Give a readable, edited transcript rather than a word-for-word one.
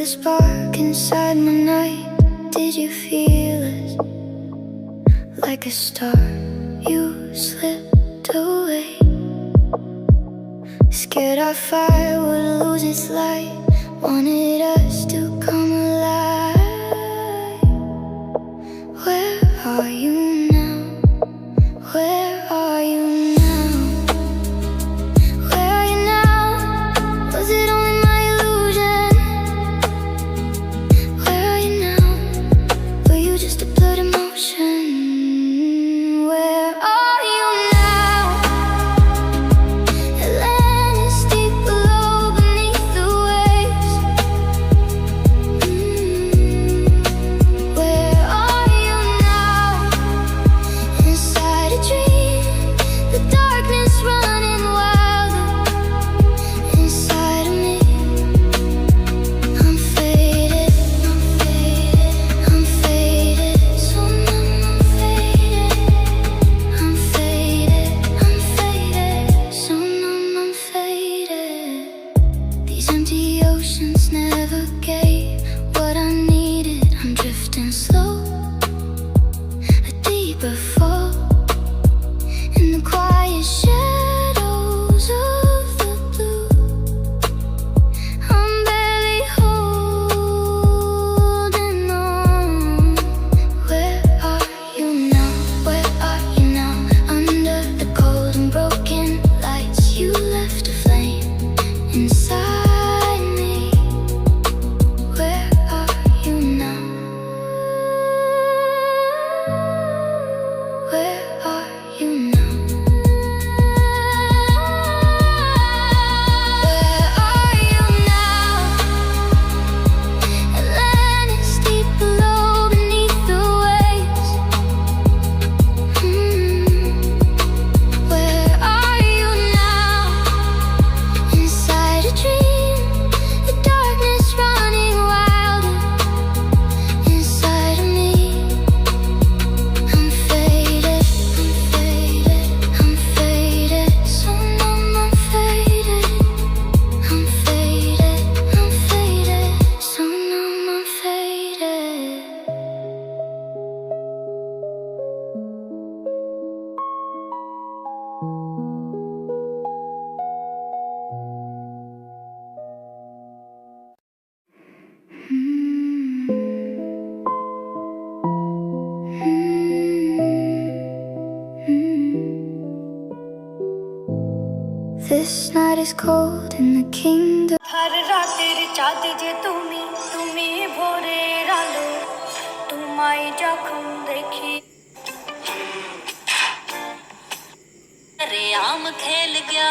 the spark inside my night. Did you feel it? Like a star, you slipped away. Scared our fire would lose its light. Wanted us to come alive. Where are you now? Where are you now? Where are you now? Was it only my illusion? Where are you now? Were you just a blurred emotion? Where are you now? Atlantis deep below, beneath the waves. Where are you now? Inside a dream, the darkness running wild. Inside of me, I'm faded, I'm faded, so numb, I'm faded, so numb, I'm faded. These empty oceans never gave what I needed. I'm drifting slow, a deeper fall, in the quiet shadows of the blue. I'm barely holding on. Where are you now? Where are you now? Under the cold and broken lights, you left a flame inside me. Where are you now? Where are you now? Where are you now? Atlantis deep below, beneath the waves. Where are you now? Inside a dream, the darkness running wild. Inside of me, I'm faded, I'm faded, so numb, I'm faded, I'm faded, so numb, I'm faded. This night is cold in the kingdom. हर रातेर चाঁদ যে তুমি তুমি ভোরের আলো তোমায় যখন দেখি रे आम खेल गया